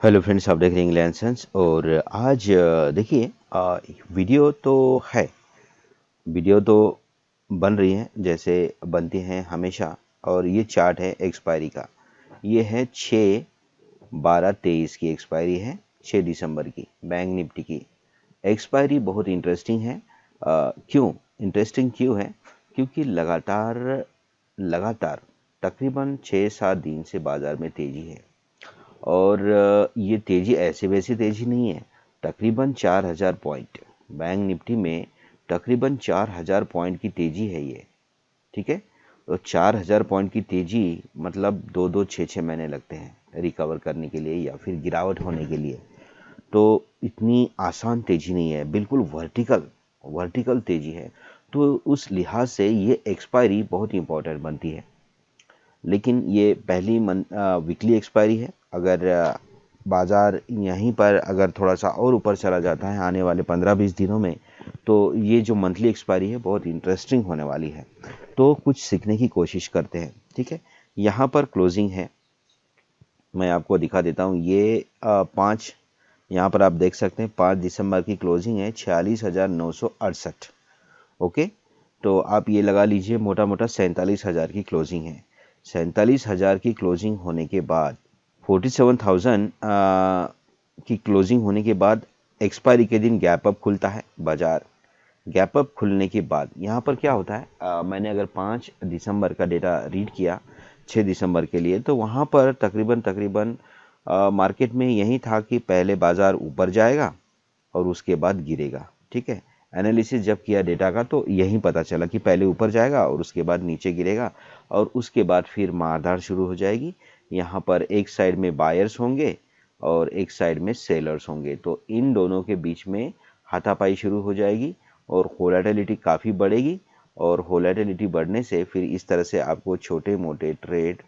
Hello friends, आप देख रहे हैं इंग्लैंड सेंस। और आज देखिए, वीडियो तो है, वीडियो तो बन रही है जैसे बनती हैं हमेशा। और ये चार्ट है एक्सपायरी का। ये है 6/12/23 की एक्सपायरी है, 6 दिसंबर की बैंक निफ्टी की एक्सपायरी। बहुत इंटरेस्टिंग है। क्यों इंटरेस्टिंग क्यों है? क्योंकि लगातार लगातार तकरीबन 6-7 दिन से बाज़ार में तेज़ी है। और ये तेज़ी ऐसे वैसे तेज़ी नहीं है। तकरीबन 4,000 पॉइंट बैंक निफ्टी में, तकरीबन 4,000 पॉइंट की तेज़ी है ये। ठीक है, तो 4,000 पॉइंट की तेज़ी मतलब 2-2 6-6 महीने लगते हैं रिकवर करने के लिए या फिर गिरावट होने के लिए। तो इतनी आसान तेज़ी नहीं है, बिल्कुल वर्टिकल वर्टिकल तेज़ी है। तो उस लिहाज से ये एक्सपायरी बहुत इंपॉर्टेंट बनती है। लेकिन ये पहली वीकली एक्सपायरी है। अगर बाज़ार यहीं पर अगर थोड़ा सा और ऊपर चला जाता है आने वाले 15-20 दिनों में, तो ये जो मंथली एक्सपायरी है बहुत इंटरेस्टिंग होने वाली है। तो कुछ सीखने की कोशिश करते हैं। ठीक है, यहाँ पर क्लोजिंग है, मैं आपको दिखा देता हूँ। ये 5, यहाँ पर आप देख सकते हैं 5 दिसंबर की क्लोजिंग है 46,968। ओके, तो आप ये लगा लीजिए मोटा मोटा 47,000 की क्लोजिंग है। 47,000 की क्लोजिंग होने के बाद 47,000 की क्लोजिंग होने के बाद एक्सपायरी के दिन गैप अप खुलता है बाजार। गैप अप खुलने के बाद यहाँ पर क्या होता है, मैंने अगर 5 दिसंबर का डेटा रीड किया 6 दिसंबर के लिए, तो वहाँ पर तकरीबन तकरीबन मार्केट में यही था कि पहले बाजार ऊपर जाएगा और उसके बाद गिरेगा। ठीक है, एनालिसिस जब किया डेटा का तो यही पता चला कि पहले ऊपर जाएगा और उसके बाद नीचे गिरेगा और उसके बाद फिर मारधाड़ शुरू हो जाएगी। यहाँ पर एक साइड में बायर्स होंगे और एक साइड में सेलर्स होंगे, तो इन दोनों के बीच में हाथापाई शुरू हो जाएगी और वोलेटिलिटी काफ़ी बढ़ेगी। और वोलेटिलिटी बढ़ने से फिर इस तरह से आपको छोटे मोटे ट्रेड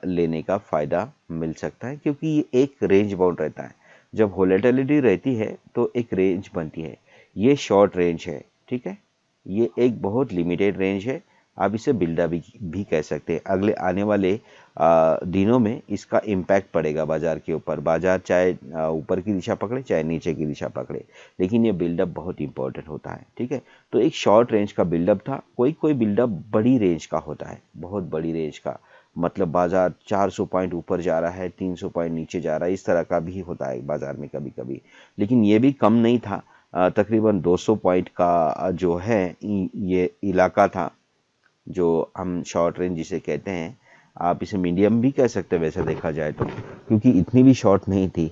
लेने का फ़ायदा मिल सकता है, क्योंकि ये एक रेंज बाउंड रहता है। जब वोलेटिलिटी रहती है तो एक रेंज बनती है। ये शॉर्ट रेंज है। ठीक है, ये एक बहुत लिमिटेड रेंज है। आप इसे बिल्डअप भी कह सकते हैं। अगले आने वाले दिनों में इसका इम्पैक्ट पड़ेगा बाजार के ऊपर। बाजार चाहे ऊपर की दिशा पकड़े चाहे नीचे की दिशा पकड़े, लेकिन ये बिल्डअप बहुत इंपॉर्टेंट होता है। ठीक है, तो एक शॉर्ट रेंज का बिल्डअप था। कोई कोई बिल्डअप बड़ी रेंज का होता है, बहुत बड़ी रेंज का, मतलब बाजार 400 पॉइंट ऊपर जा रहा है, 300 पॉइंट नीचे जा रहा है, इस तरह का भी होता है बाजार में कभी कभी। लेकिन ये भी कम नहीं था। तकरीबन 200 पॉइंट का जो है ये इलाका था, जो हम शॉर्ट रेंज जिसे कहते हैं। आप इसे मीडियम भी कह सकते हैं वैसे देखा जाए तो, क्योंकि इतनी भी शॉर्ट नहीं थी।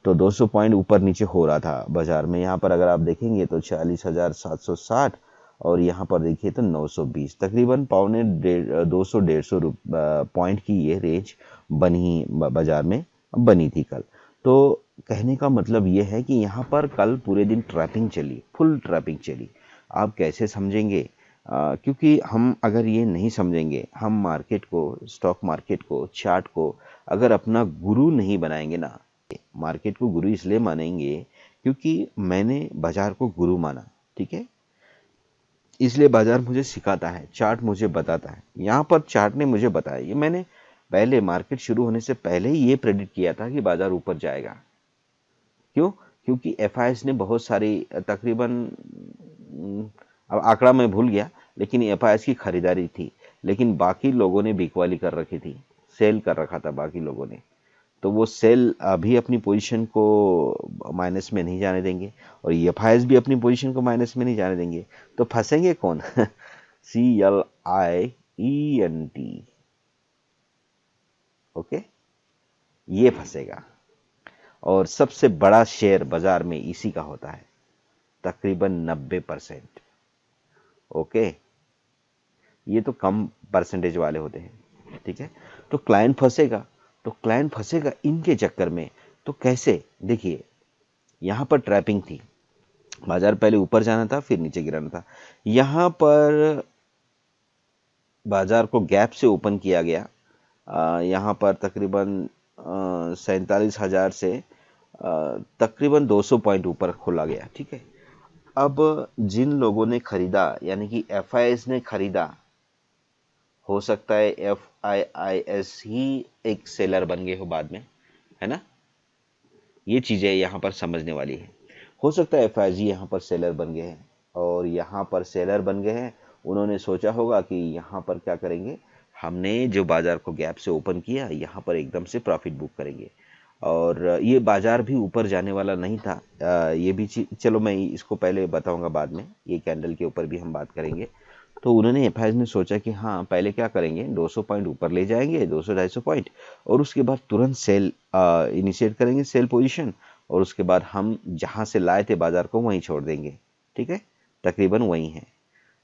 तो 200 पॉइंट ऊपर नीचे हो रहा था बाजार में। यहाँ पर अगर आप देखेंगे तो 46,760 और यहाँ पर देखिए तो 920, तकरीबन पौने 200-150 पॉइंट की ये रेंज बनी बाजार में बनी थी कल। तो कहने का मतलब ये है कि यहाँ पर कल पूरे दिन ट्रैपिंग चली, फुल ट्रैपिंग चली। आप कैसे समझेंगे? क्योंकि हम अगर ये नहीं समझेंगे, हम मार्केट को, स्टॉक मार्केट को, चार्ट को अगर अपना गुरु नहीं बनाएंगे ना, मार्केट को गुरु इसलिए मानेंगे क्योंकि मैंने बाजार को गुरु माना। ठीक है, इसलिए बाजार मुझे सिखाता है, चार्ट मुझे बताता है। यहाँ पर चार्ट ने मुझे बताया, ये मैंने पहले मार्केट शुरू होने से पहले ही ये प्रेडिक्ट किया था कि बाजार ऊपर जाएगा। क्यों? क्योंकि एफआईएस ने बहुत सारी तकरीबन अब आंकड़ा मैं भूल गया, लेकिन एफआईएस की खरीदारी थी, लेकिन बाकी लोगों ने बिकवाली कर रखी थी, सेल कर रखा था बाकी लोगों ने। तो वो सेल अभी अपनी पोजीशन को माइनस में नहीं जाने देंगे और एफआईएस भी अपनी पोजीशन को माइनस में नहीं जाने देंगे। तो फंसेंगे कौन? CLIENT। ओके, ये फंसेगा। और सबसे बड़ा शेयर बाजार में इसी का होता है, तकरीबन 90%। ओके, ये तो कम परसेंटेज वाले होते हैं। ठीक है, तो क्लाइंट फंसेगा, तो क्लाइंट फंसेगा इनके चक्कर में। तो कैसे? देखिए, यहाँ पर ट्रैपिंग थी, बाजार पहले ऊपर जाना था फिर नीचे गिराना था। यहाँ पर बाजार को गैप से ओपन किया गया। यहाँ पर तकरीबन 47,000 से तकरीबन 200 पॉइंट ऊपर खोला गया। ठीक है, अब जिन लोगों ने खरीदा, यानी कि एफआईएस ने खरीदा, हो सकता है एफआईआईएस ही एक सेलर बन गए हो बाद में, है ना? ये चीज़ें यहाँ पर समझने वाली है। हो सकता है एफआईजी यहाँ पर सेलर बन गए हैं, और यहाँ पर सेलर बन गए हैं, उन्होंने सोचा होगा कि यहाँ पर क्या करेंगे, हमने जो बाजार को गैप से ओपन किया यहाँ पर एकदम से प्रॉफिट बुक करेंगे। और ये बाजार भी ऊपर जाने वाला नहीं था। ये भी चलो मैं इसको पहले बताऊंगा बाद में, ये कैंडल के ऊपर भी हम बात करेंगे। तो उन्होंने एफआईज ने सोचा कि हाँ पहले क्या करेंगे, 200 पॉइंट ऊपर ले जाएंगे, 200-250 पॉइंट, और उसके बाद तुरंत सेल इनिशिएट करेंगे, सेल पोजीशन, और उसके बाद हम जहाँ से लाए थे बाजार को वहीं छोड़ देंगे। ठीक है, तकरीबन वहीं है,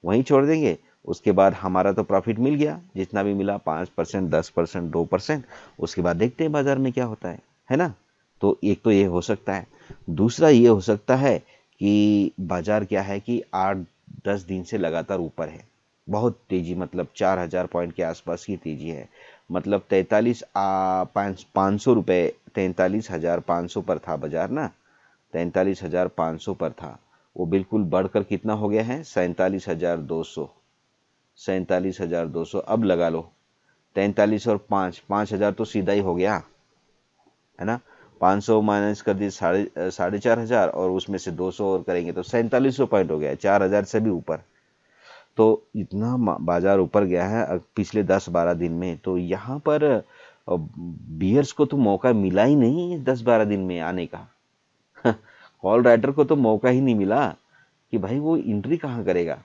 वहीं छोड़ देंगे। उसके बाद हमारा तो प्रॉफिट मिल गया, जितना भी मिला 5%, 10%, 2%। उसके बाद देखते हैं बाजार में क्या होता है ना। तो एक तो ये हो सकता है। दूसरा ये हो सकता है कि बाजार क्या है कि 8-10 दिन से लगातार ऊपर है, बहुत तेजी, मतलब 4000 पॉइंट के आसपास की तेजी है। मतलब 500 रुपये, 43,500 पर था बाजार ना, 43,500 पर था। वो बिल्कुल बढ़कर कितना हो गया है, 47,200, 47,200। अब लगा लो 43 और 5,000 तो सीधा ही हो गया है ना। 500 माइनस कर दिए 4,500, और उसमें से 200 और करेंगे तो 4700 पॉइंट हो गया, 4000 से भी ऊपर। तो इतना बाजार ऊपर गया है पिछले 10-12 दिन में। तो यहाँ पर बियर्स को तो मौका मिला ही नहीं 10-12 दिन में आने का। कॉल राइटर को तो मौका ही नहीं मिला कि भाई वो एंट्री कहाँ करेगा,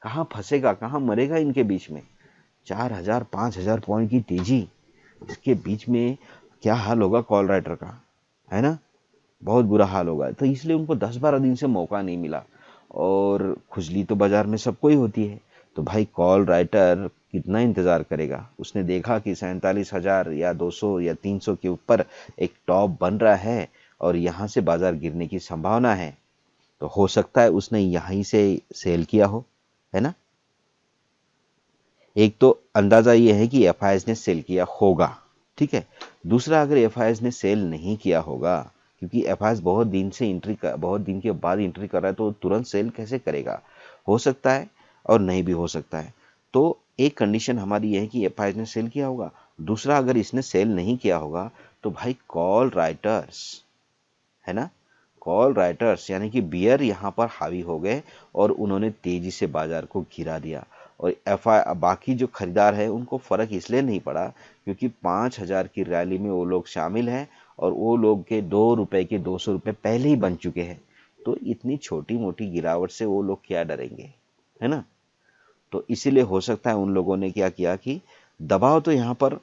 कहाँ फंसेगा, कहाँ मरेगा इनके बीच में। 4,000-5,000 पॉइंट की तेजी, इसके बीच में क्या हाल होगा कॉल राइटर का, है ना। बहुत बुरा हाल होगा। तो इसलिए उनको 10-12 दिन से मौका नहीं मिला, और खुजली तो बाजार में सबको ही होती है। तो भाई कॉल राइटर कितना इंतजार करेगा। उसने देखा कि 47,000 या 200 या 300 के ऊपर एक टॉप बन रहा है, और यहाँ से बाजार गिरने की संभावना है। तो हो सकता है उसने यहीं से सेल किया हो, है ना। एक तो अंदाजा ये है कि एफआईएस ने सेल किया होगा, ठीक है। दूसरा, अगर एफआईएस ने सेल नहीं किया होगा, क्योंकि एफआईएस बहुत दिन के बाद एंट्री कर रहा है, तो तुरंत सेल कैसे करेगा। हो सकता है और नहीं भी हो सकता है। तो एक कंडीशन हमारी यह है कि एफआईएस ने सेल किया होगा। दूसरा, अगर इसने सेल नहीं किया होगा तो भाई कॉल राइटर्स, है ना, कॉल राइटर्स यानी कि बियर यहाँ पर हावी हो गए, और उन्होंने तेजी से बाजार को गिरा दिया। और बाकी जो खरीदार है उनको फर्क इसलिए नहीं पड़ा क्योंकि 5,000 की रैली में वो लोग शामिल हैं, और वो लोग के 2 रुपए के 200 रुपए पहले ही बन चुके हैं। तो इतनी छोटी मोटी गिरावट से वो लोग क्या डरेंगे, है ना। तो इसीलिए हो सकता है उन लोगों ने क्या किया कि दबाव तो यहाँ पर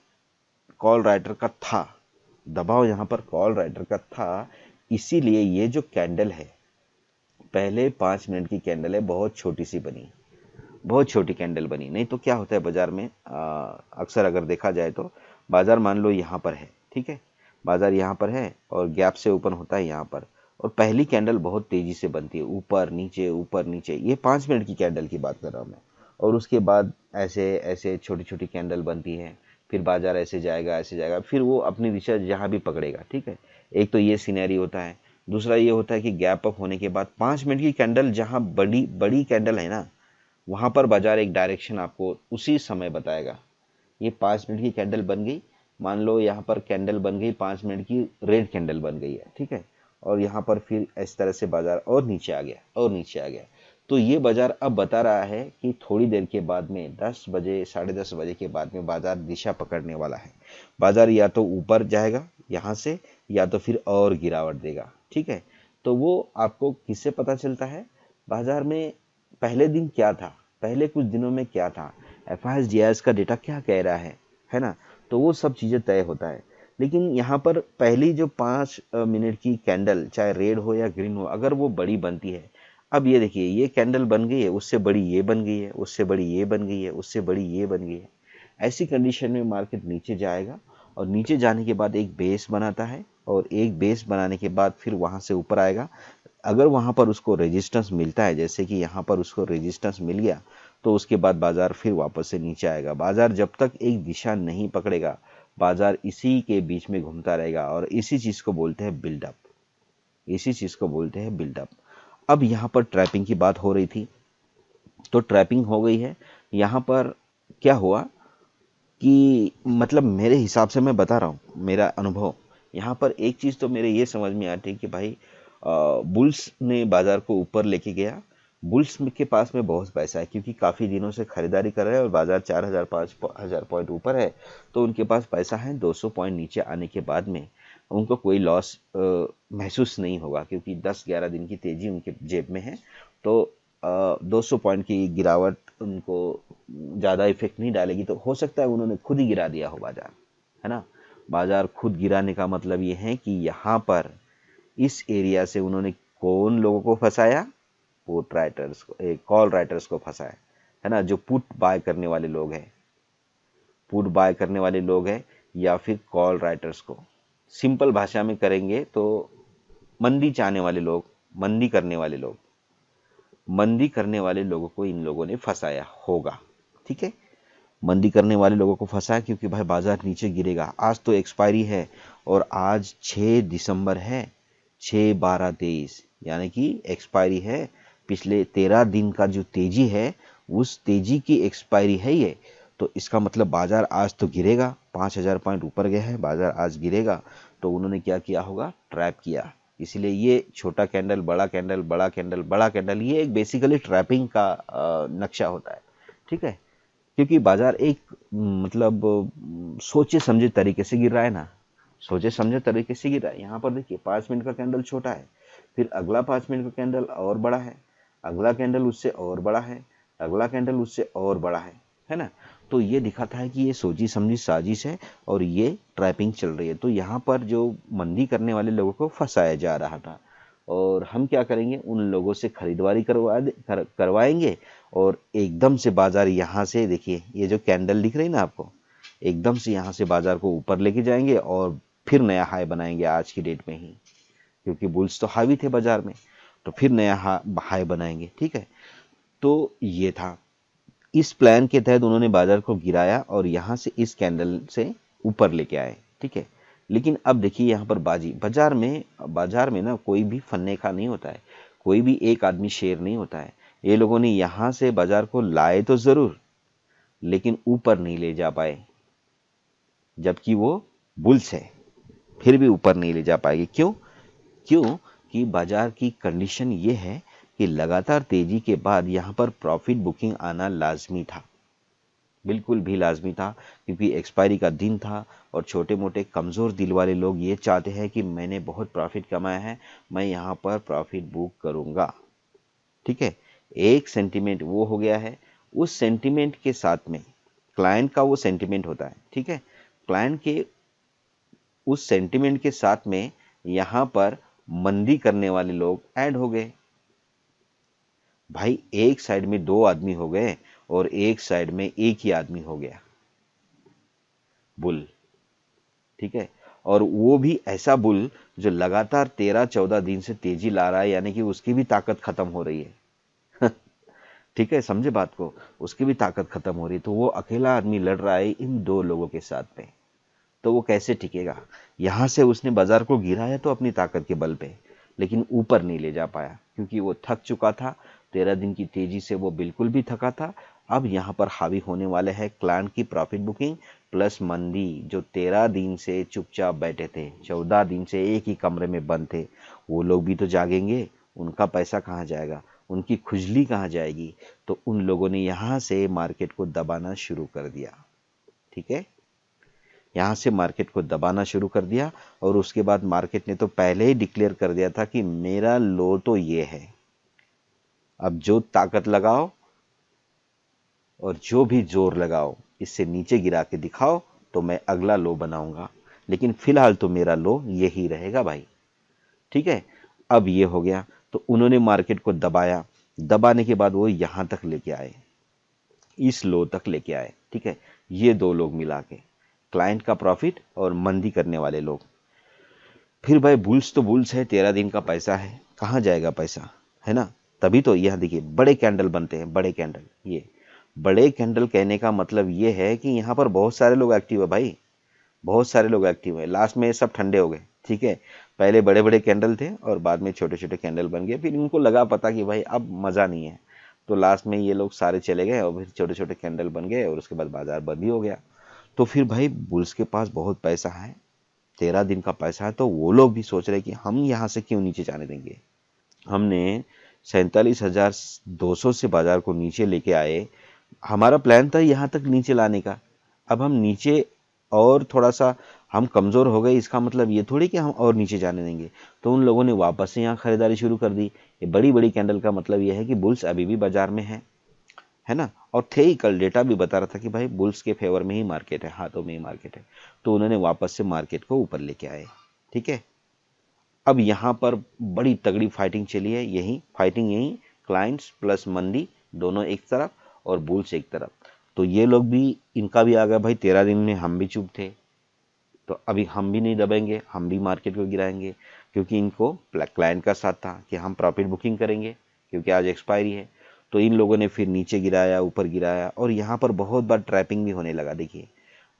कॉल राइटर का था, दबाव यहाँ पर कॉल राइटर का था। इसीलिए ये जो कैंडल है, पहले 5 मिनट की कैंडल है, बहुत छोटी सी बनी, बहुत छोटी कैंडल बनी। नहीं तो क्या होता है बाजार में, अक्सर अगर देखा जाए तो बाजार मान लो यहाँ पर है, ठीक है, बाजार यहाँ पर है और गैप से ओपन होता है यहाँ पर, और पहली कैंडल बहुत तेजी से बनती है, ऊपर नीचे ऊपर नीचे। ये 5 मिनट की कैंडल की बात कर रहा हूँ मैं। और उसके बाद ऐसे ऐसे छोटी छोटी कैंडल बनती है, फिर बाजार ऐसे जाएगा ऐसे जाएगा, फिर वो अपनी दिशा जहाँ भी पकड़ेगा, ठीक है। एक तो ये सीनरी होता है। दूसरा ये होता है कि गैप अप होने के बाद 5 मिनट की कैंडल, जहाँ बड़ी बड़ी कैंडल है ना, वहां पर बाजार एक डायरेक्शन आपको उसी समय बताएगा। ये 5 मिनट की कैंडल बन गई, मान लो यहाँ पर कैंडल बन गई 5 मिनट की, रेड कैंडल बन गई है, ठीक है। और यहाँ पर फिर इस तरह से बाजार और नीचे आ गया और नीचे आ गया। तो ये बाजार अब बता रहा है कि थोड़ी देर के बाद में 10 बजे 10:30 बजे के बाद में बाजार दिशा पकड़ने वाला है। बाजार या तो ऊपर जाएगा यहाँ से, या तो फिर और गिरावट देगा, ठीक है। तो वो आपको किससे पता चलता है, बाजार में पहले दिन क्या था, पहले कुछ दिनों में क्या था, एफआईएस जीआईएस का डेटा क्या कह रहा है ना। तो वो सब चीज़ें तय होता है। लेकिन यहाँ पर पहली जो 5 मिनट की कैंडल, चाहे रेड हो या ग्रीन हो, अगर वो बड़ी बनती है, अब ये देखिए ये कैंडल बन गई है, उससे बड़ी ये बन गई है, उससे बड़ी ये बन गई है, उससे बड़ी ये बन गई है। ऐसी कंडीशन में मार्केट नीचे जाएगा, और नीचे जाने के बाद एक बेस बनाता है, और एक बेस बनाने के बाद फिर वहां से ऊपर आएगा। अगर वहां पर उसको रेजिस्टेंस मिलता है, जैसे कि यहाँ पर उसको रेजिस्टेंस मिल गया, तो उसके बाद बाजार फिर वापस से नीचे आएगा। बाजार जब तक एक दिशा नहीं पकड़ेगा, बाजार इसी के बीच में घूमता रहेगा, और इसी चीज को बोलते हैं बिल्डअप, इसी चीज को बोलते हैं बिल्डअप। अब यहाँ पर ट्रैपिंग की बात हो रही थी, तो ट्रैपिंग हो गई है। यहाँ पर क्या हुआ कि मतलब मेरे हिसाब से मैं बता रहा हूँ, मेरा अनुभव, यहाँ पर एक चीज़ तो मेरे ये समझ में आती है कि भाई बुल्स ने बाजार को ऊपर लेके गया। बुल्स के पास में बहुत पैसा है क्योंकि काफ़ी दिनों से खरीदारी कर रहे हैं और बाजार 4,000 5,000 पॉइंट ऊपर है, तो उनके पास पैसा है। 200 पॉइंट नीचे आने के बाद में उनको कोई लॉस महसूस नहीं होगा क्योंकि 10-11 दिन की तेजी उनके जेब में है। तो 200 पॉइंट की गिरावट उनको ज़्यादा इफेक्ट नहीं डालेगी। तो हो सकता है उन्होंने खुद ही गिरा दिया हो बाजार, है ना। बाजार खुद गिराने का मतलब ये है कि यहाँ पर इस एरिया से उन्होंने कौन लोगों को फंसाया? पुट राइटर्स को, कॉल राइटर्स को फंसाया, है ना, जो पुट बाय करने वाले लोग हैं। पुट बाय करने वाले लोग हैं या फिर कॉल राइटर्स को सिंपल भाषा में करेंगे तो मंदी चाहने वाले लोग, मंदी करने वाले लोग, मंदी करने वाले लोगों को इन लोगों ने फंसाया होगा। ठीक है, मंदी करने वाले लोगों को फंसाया क्योंकि भाई बाजार नीचे गिरेगा। आज तो एक्सपायरी है और आज 6 दिसंबर है, 6/12/23, यानी कि एक्सपायरी है। पिछले 13 दिन का जो तेजी है उस तेजी की एक्सपायरी है ये। तो इसका मतलब बाजार आज तो गिरेगा। 5,000 पॉइंट ऊपर गया है, बाजार आज गिरेगा। तो उन्होंने क्या किया होगा? ट्रैप किया। इसीलिए ये छोटा कैंडल, बड़ा कैंडल, बड़ा कैंडल, बड़ा कैंडल, ये एक बेसिकली ट्रैपिंग का नक्शा होता है। ठीक है, क्योंकि बाजार एक मतलब सोचे समझे तरीके से गिर रहा है ना, सोचे समझे तरीके से गिर रहा है। यहाँ पर देखिए 5 मिनट का कैंडल छोटा है, फिर अगला 5 मिनट का कैंडल और बड़ा है, अगला कैंडल उससे और बड़ा है, अगला कैंडल उससे और बड़ा है ना। तो ये दिखाता है कि ये सोची समझी साजिश है और ये ट्रैपिंग चल रही है। तो यहाँ पर जो मंदी करने वाले लोगों को फंसाया जा रहा था और हम क्या करेंगे? उन लोगों से खरीदारी करवाएंगे और एकदम से बाजार यहाँ से, देखिए ये जो कैंडल दिख रही ना आपको, एकदम से यहाँ से बाजार को ऊपर लेके जाएंगे और फिर नया हाई बनाएंगे आज की डेट में ही, क्योंकि बुल्स तो हावी थे बाजार में, तो फिर नया हाई बनाएंगे। ठीक है, तो ये था, इस प्लान के तहत उन्होंने बाजार को गिराया और यहाँ से इस कैंडल से ऊपर लेके आए। ठीक है, लेकिन अब देखिए यहाँ पर बाजार में ना कोई भी फन्ने का नहीं होता है, कोई भी एक आदमी शेर नहीं होता है। ये लोगों ने यहाँ से बाजार को लाए तो जरूर, लेकिन ऊपर नहीं ले जा पाए, जबकि वो बुल्स है, फिर भी ऊपर नहीं ले जा पाएंगे। क्यों? क्यों कि बाजार की कंडीशन ये है कि लगातार तेजी के बाद यहाँ पर प्रॉफिट बुकिंग आना लाजमी था, बिल्कुल भी लाजमी था, क्योंकि एक्सपायरी का दिन था और छोटे मोटे कमज़ोर दिल वाले लोग ये चाहते हैं कि मैंने बहुत प्रॉफिट कमाया है, मैं यहाँ पर प्रॉफिट बुक करूँगा। ठीक है, एक सेंटीमेंट वो हो गया है। उस सेंटीमेंट के साथ में क्लाइंट का वो सेंटीमेंट होता है। ठीक है, क्लाइंट के उस सेंटीमेंट के साथ में यहाँ पर मंदी करने वाले लोग ऐड हो गए। भाई एक साइड में 2 आदमी हो गए और एक साइड में एक ही आदमी हो गया, बुल। ठीक है, और वो भी ऐसा बुल जो लगातार 13-14 दिन से तेजी ला रहा है, यानी कि उसकी भी ताकत खत्म हो रही है। ठीक है, समझे बात को, उसकी भी ताकत खत्म हो रही है। तो वो अकेला आदमी लड़ रहा है इन 2 लोगों के साथ में, तो वो कैसे टिकेगा? यहां से उसने बाजार को गिराया तो अपनी ताकत के बल पे, लेकिन ऊपर नहीं ले जा पाया क्योंकि वो थक चुका था। 13 दिन की तेजी से वो बिल्कुल भी थका था। अब यहाँ पर हावी होने वाले हैं क्लाइंट की प्रॉफिट बुकिंग प्लस मंदी। जो 13 दिन से चुपचाप बैठे थे, 14 दिन से एक ही कमरे में बंद थे, वो लोग भी तो जागेंगे। उनका पैसा कहाँ जाएगा? उनकी खुजली कहाँ जाएगी? तो उन लोगों ने यहाँ से मार्केट को दबाना शुरू कर दिया। ठीक है, यहाँ से मार्केट को दबाना शुरू कर दिया और उसके बाद मार्केट ने तो पहले ही डिक्लेयर कर दिया था कि मेरा लो तो ये है, अब जो ताकत लगाओ और जो भी जोर लगाओ इससे नीचे गिरा के दिखाओ तो मैं अगला लो बनाऊंगा, लेकिन फिलहाल तो मेरा लो यही रहेगा भाई। ठीक है, अब ये हो गया तो उन्होंने मार्केट को दबाया। दबाने के बाद वो यहां तक लेके आए, इस लो तक लेके आए। ठीक है, ये 2 लोग मिला के, क्लाइंट का प्रॉफिट और मंदी करने वाले लोग। फिर भाई बुल्स तो बुल्स है, 13 दिन का पैसा है, कहाँ जाएगा पैसा, है ना। तभी तो यह देखिए बड़े कैंडल बनते हैं, बड़े कैंडल। ये बड़े कैंडल कहने का मतलब ये है कि यहाँ पर बहुत सारे लोग एक्टिव है भाई, बहुत सारे लोग एक्टिव है। लास्ट में सब ठंडे हो गए। ठीक है, पहले बड़े बड़े कैंडल थे और बाद में छोटे छोटे कैंडल बन गए। फिर इनको लगा पता कि भाई अब मज़ा नहीं है, तो लास्ट में ये लोग सारे चले गए और फिर छोटे छोटे कैंडल बन गए और उसके बाद बाजार बंद ही हो गया। तो फिर भाई बुल्स के पास बहुत पैसा है, 13 दिन का पैसा है, तो वो लोग भी सोच रहे कि हम यहाँ से क्यों नीचे जाने देंगे। हमने 47,200 से बाजार को नीचे लेके आए। हमारा प्लान था यहाँ तक नीचे लाने का। अब हम नीचे और थोड़ा सा हम कमज़ोर हो गए, इसका मतलब ये थोड़ी कि हम और नीचे जाने देंगे। तो उन लोगों ने वापस से यहाँ खरीदारी शुरू कर दी। ये बड़ी बड़ी कैंडल का मतलब ये है कि बुल्स अभी भी बाजार में है ना। और थे ही, कल डेटा भी बता रहा था कि भाई बुल्स के फेवर में ही मार्केट है, हाथों में ही मार्केट है। तो उन्होंने वापस से मार्केट को ऊपर लेके आए। ठीक है, अब यहाँ पर बड़ी तगड़ी फाइटिंग चली है। यही फाइटिंग, यही क्लाइंट्स प्लस मंदी दोनों एक तरफ और बुल्स एक तरफ। तो ये लोग भी, इनका भी आ गया भाई 13 दिन में हम भी चुप थे, तो अभी हम भी नहीं दबेंगे, हम भी मार्केट को गिराएंगे। क्योंकि इनको क्लाइंट का साथ था कि हम प्रॉफिट बुकिंग करेंगे क्योंकि आज एक्सपायरी है। तो इन लोगों ने फिर नीचे गिराया, ऊपर गिराया, और यहाँ पर बहुत बार ट्रैपिंग भी होने लगा। देखिए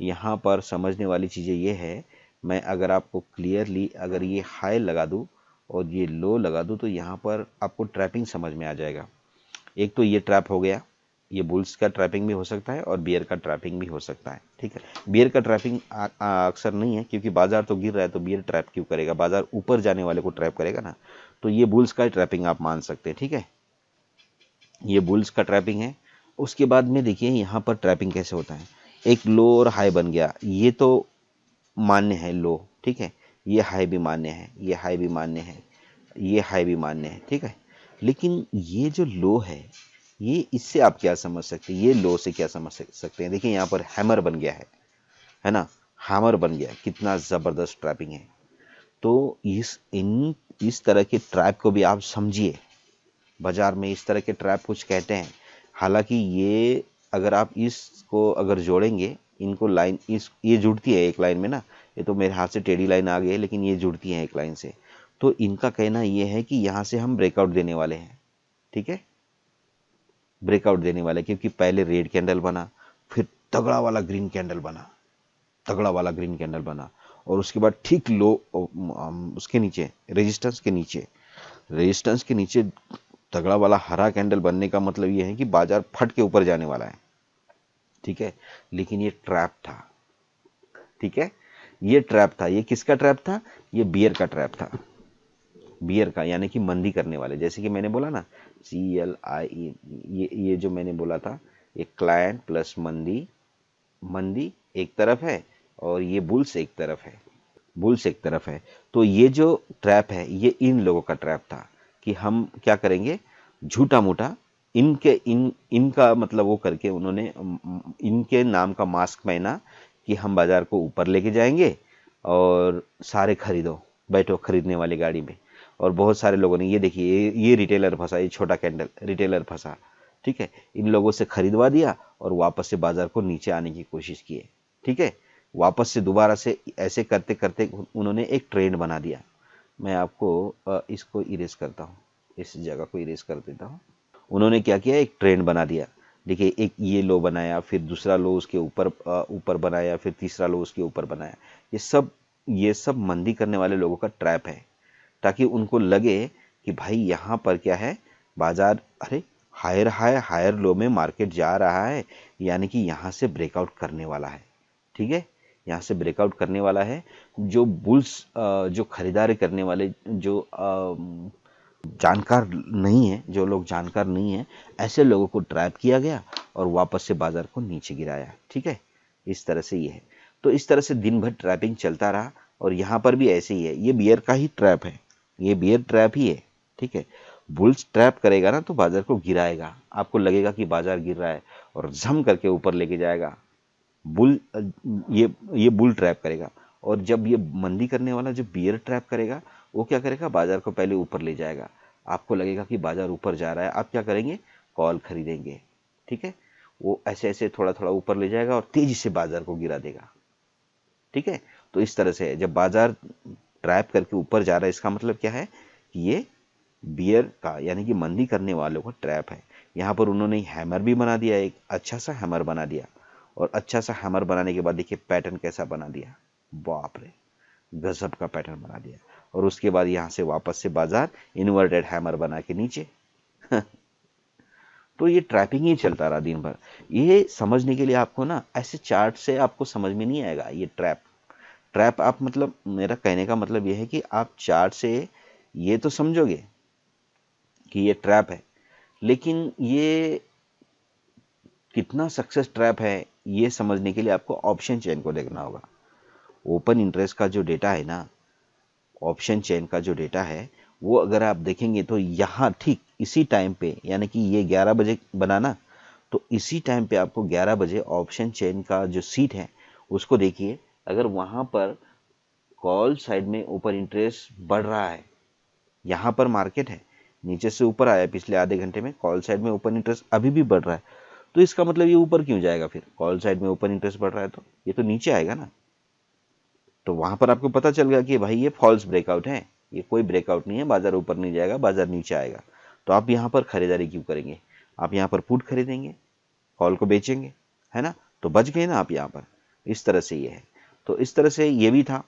यहाँ पर समझने वाली चीज़ें ये है, मैं अगर आपको क्लियरली अगर ये हाई लगा दूं और ये लो लगा दूं तो यहाँ पर आपको ट्रैपिंग समझ में आ जाएगा। एक तो ये ट्रैप हो गया, ये बुल्स का ट्रैपिंग भी हो सकता है और बियर का ट्रैपिंग भी हो सकता है। ठीक है, बियर का ट्रैपिंग अक्सर नहीं है, क्योंकि बाजार तो गिर रहा है तो बियर ट्रैप क्यों करेगा, बाजार ऊपर जाने वाले को ट्रैप करेगा ना। तो ये बुल्स का ट्रैपिंग आप मान सकते हैं। ठीक है, ये बुल्स का ट्रैपिंग है। उसके बाद में देखिए यहाँ पर ट्रैपिंग कैसे होता है। एक लो और हाई बन गया, ये तो मान्य है लो। ठीक है, ये हाई भी मान्य है, ये हाई भी मान्य है, ये हाई भी मान्य है। ठीक है, लेकिन ये जो लो है, ये इससे आप क्या समझ सकते हैं, ये लो से क्या समझ सकते हैं। देखिए यहाँ पर हैमर बन गया है ना, हैमर बन गया, कितना ज़बरदस्त ट्रैपिंग है। तो इस तरह के ट्रैप को भी आप समझिए। बाजार में इस तरह के ट्रैप कुछ कहते हैं। हालांकि ये अगर आप इसको अगर जोड़ेंगे, इनको लाइन, इस ये जुड़ती है एक लाइन में ना, ये तो मेरे हाथ से टेढ़ी लाइन आ गई है लेकिन ये जुड़ती है एक लाइन से। तो इनका कहना ये है कि यहाँ से हम ब्रेकआउट देने वाले हैं। ठीक है, ब्रेकआउट देने वाले, क्योंकि पहले रेड कैंडल बना, फिर तगड़ा वाला ग्रीन कैंडल बना, तगड़ा वाला ग्रीन कैंडल बना, और उसके बाद ठीक लो उसके नीचे, रेजिस्टेंस के नीचे तगड़ा वाला हरा कैंडल बनने का मतलब ये है कि बाजार फट के ऊपर जाने वाला है। ठीक है, लेकिन ये ट्रैप था। ठीक है, ये ट्रैप था। ये किसका ट्रैप था, ये बियर का ट्रैप था, बियर का, यानी कि मंदी करने वाले। जैसे कि मैंने बोला ना, CLI, ये जो मैंने बोला था, ये क्लाइंट प्लस मंदी, मंदी एक तरफ है और ये बुल्स एक तरफ है, बुल्स एक तरफ है। तो ये जो ट्रैप है ये इन लोगों का ट्रैप था कि हम क्या करेंगे, झूठा मूठा इनका मतलब वो करके उन्होंने इनके नाम का मास्क पहना कि हम बाजार को ऊपर लेके जाएंगे और सारे खरीदो, बैठो खरीदने वाली गाड़ी में। और बहुत सारे लोगों ने, ये देखिए ये रिटेलर फंसा, ये छोटा कैंडल रिटेलर फंसा। ठीक है, इन लोगों से खरीदवा दिया और वापस से बाजार को नीचे आने की कोशिश की है। ठीक है, वापस से दोबारा से ऐसे करते करते उन्होंने एक ट्रेंड बना दिया। मैं आपको इसको इरेज करता हूँ, इस जगह को इरेज कर देता हूँ। उन्होंने क्या किया, एक ट्रेंड बना दिया। देखिए एक ये लो बनाया, फिर दूसरा लो उसके ऊपर ऊपर बनाया, फिर तीसरा लो उसके ऊपर बनाया। ये सब मंदी करने वाले लोगों का ट्रैप है, ताकि उनको लगे कि भाई यहाँ पर क्या है, बाजार अरे हायर हाई हायर लो में मार्केट जा रहा है, यानी कि यहाँ से ब्रेकआउट करने वाला है। ठीक है, यहाँ से ब्रेकआउट करने वाला है। जो बुल्स जो खरीदारी करने वाले, जो जानकार नहीं है, जो लोग जानकार नहीं है, ऐसे लोगों को ट्रैप किया गया और वापस से बाजार को नीचे गिराया। ठीक है, इस तरह से ये है। तो इस तरह से दिन भर ट्रैपिंग चलता रहा और यहाँ पर भी ऐसे ही है। ये बियर का ही ट्रैप है, ये बियर ट्रैप ही है। ठीक है, बुल्स ट्रैप करेगा ना तो बाजार को गिराएगा, आपको लगेगा कि बाजार गिर रहा है और झम करके ऊपर लेके जाएगा। बुल ये बुल ट्रैप करेगा। और जब ये मंदी करने वाला जो बियर ट्रैप करेगा, वो क्या करेगा, बाजार को पहले ऊपर ले जाएगा। आपको लगेगा कि बाजार ऊपर जा रहा है, आप क्या करेंगे, कॉल खरीदेंगे। ठीक है, वो ऐसे ऐसे थोड़ा थोड़ा ऊपर ले जाएगा और तेजी से बाजार को गिरा देगा। ठीक है, तो इस तरह से है। जब बाजार ट्रैप करके ऊपर जा रहा है, इसका मतलब क्या है कि ये बियर का, यानी कि मंदी करने वालों का ट्रैप है। यहाँ पर उन्होंने हैमर भी बना दिया, एक अच्छा सा हैमर बना दिया। और अच्छा सा हैमर बनाने के बाद देखिए पैटर्न कैसा बना दिया, बाप रे, गजब का पैटर्न बना दिया। और उसके बाद यहाँ से वापस से बाजार इन्वर्टेड हैमर बना के नीचे। तो ये ट्रैपिंग ही चलता रहा दिन भर। ये समझने के लिए आपको ना ऐसे चार्ट से आपको समझ में नहीं आएगा। ये ट्रैप आप मतलब मेरा कहने का मतलब ये है कि आप चार्ट से ये तो समझोगे कि ये ट्रैप है, लेकिन ये कितना सक्सेस ट्रैप है ये समझने के लिए आपको ऑप्शन चेन को देखना होगा। ओपन इंटरेस्ट का जो डेटा है ना, ऑप्शन चेन का जो डेटा है, वो अगर आप देखेंगे तो यहाँ ठीक इसी टाइम पे, यानी कि ये 11 बजे बना ना, तो इसी टाइम पे आपको 11 बजे ऑप्शन चेन का जो सीट है उसको देखिए। अगर वहां पर कॉल साइड में ऊपर इंटरेस्ट बढ़ रहा है, यहाँ पर मार्केट है नीचे से ऊपर आया पिछले आधे घंटे में, कॉल साइड में ओपन इंटरेस्ट अभी भी बढ़ रहा है, तो इसका मतलब ये ऊपर क्यों जाएगा? फिर कॉल साइड में ओपन इंटरेस्ट बढ़ रहा है तो ये तो नीचे आएगा ना। तो वहां पर आपको पता चल गया कि भाई ये फॉल्स ब्रेकआउट है, ये कोई ब्रेकआउट नहीं है, बाजार ऊपर नहीं जाएगा, बाजार नीचे आएगा। तो आप यहाँ पर खरीदारी क्यों करेंगे? आप यहाँ पर पुट खरीदेंगे, कॉल को बेचेंगे, है ना, तो बच गए ना आप यहाँ पर। इस तरह से ये है। तो इस तरह से ये भी था,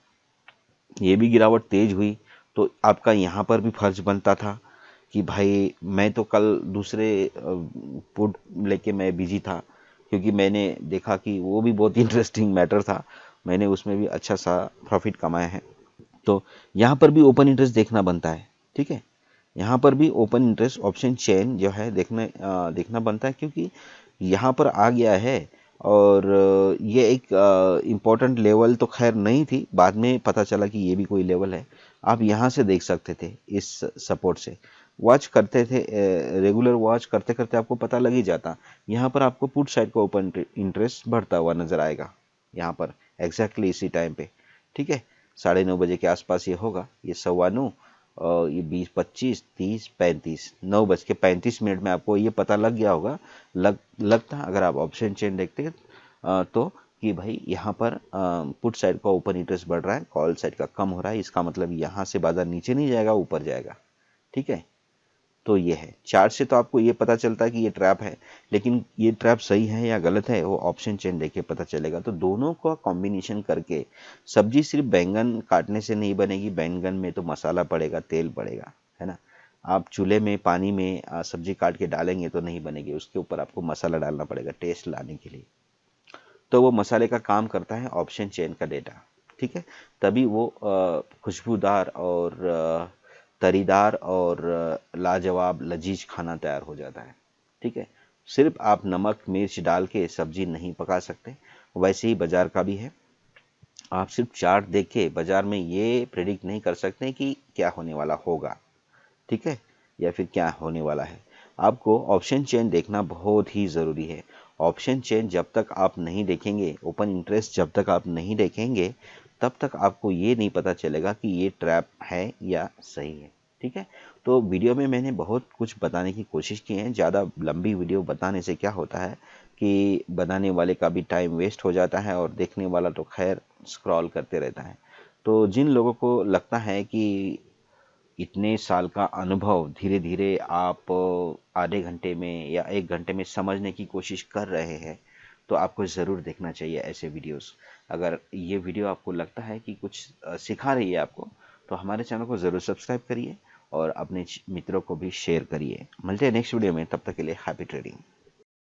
ये भी गिरावट तेज हुई, तो आपका यहाँ पर भी फर्ज बनता था कि भाई मैं तो कल दूसरे पुट लेके मैं बिजी था, क्योंकि मैंने देखा कि वो भी बहुत इंटरेस्टिंग मैटर था, मैंने उसमें भी अच्छा सा प्रॉफिट कमाया है। तो यहाँ पर भी ओपन इंटरेस्ट देखना बनता है, ठीक है, यहाँ पर भी ओपन इंटरेस्ट ऑप्शन चेन जो है देखना बनता है, क्योंकि यहाँ पर आ गया है। और ये एक इम्पोर्टेंट लेवल तो खैर नहीं थी, बाद में पता चला कि ये भी कोई लेवल है। आप यहाँ से देख सकते थे, इस सपोर्ट से वॉच करते थे, रेगुलर वॉच करते करते आपको पता लग ही जाता। यहाँ पर आपको पुट साइड का ओपन इंटरेस्ट बढ़ता हुआ नजर आएगा, यहाँ पर एग्जैक्टली इसी टाइम पे, ठीक है, 9:30 बजे के आसपास ये होगा, ये 9:15, ये 20, 25, 30, 35, 9:35 में आपको ये पता लग गया होगा, लगता अगर आप ऑप्शन चेन देखते तो कि भाई यहाँ पर पुट साइड का ओपन इंटरेस्ट बढ़ रहा है, कॉल साइड का कम हो रहा है, इसका मतलब यहाँ से बाजार नीचे नहीं जाएगा, ऊपर जाएगा, ठीक है। तो ये है, चार्ट से तो आपको ये पता चलता है कि ये ट्रैप है, लेकिन ये ट्रैप सही है या गलत है वो ऑप्शन चेन देख के पता चलेगा। तो दोनों का कॉम्बिनेशन करके, सब्जी सिर्फ बैंगन काटने से नहीं बनेगी, बैंगन में तो मसाला पड़ेगा, तेल पड़ेगा, है ना। आप चूल्हे में पानी में सब्जी काट के डालेंगे तो नहीं बनेगी, उसके ऊपर आपको मसाला डालना पड़ेगा टेस्ट लाने के लिए। तो वो मसाले का काम करता है ऑप्शन चेन का डेटा, ठीक है, तभी वो खुशबूदार और तरीदार और लाजवाब लजीज खाना तैयार हो जाता है, ठीक है। सिर्फ आप नमक मिर्च डाल के सब्जी नहीं पका सकते, वैसे ही बाजार का भी है। आप सिर्फ चार्ट देख के बाजार में ये प्रेडिक्ट नहीं कर सकते कि क्या होने वाला होगा, ठीक है, या फिर क्या होने वाला है। आपको ऑप्शन चेन देखना बहुत ही ज़रूरी है। ऑप्शन चेन जब तक आप नहीं देखेंगे, ओपन इंटरेस्ट जब तक आप नहीं देखेंगे, तब तक आपको ये नहीं पता चलेगा कि ये ट्रैप है या सही है, ठीक है। तो वीडियो में मैंने बहुत कुछ बताने की कोशिश की है। ज़्यादा लंबी वीडियो बताने से क्या होता है कि बनाने वाले का भी टाइम वेस्ट हो जाता है और देखने वाला तो खैर स्क्रॉल करते रहता है। तो जिन लोगों को लगता है कि इतने साल का अनुभव धीरे धीरे आप आधे घंटे में या 1 घंटे में समझने की कोशिश कर रहे हैं, तो आपको ज़रूर देखना चाहिए ऐसे वीडियोस। अगर ये वीडियो आपको लगता है कि कुछ सिखा रही है आपको, तो हमारे चैनल को ज़रूर सब्सक्राइब करिए और अपने मित्रों को भी शेयर करिए। मिलते हैं नेक्स्ट वीडियो में, तब तक के लिए हैप्पी ट्रेडिंग।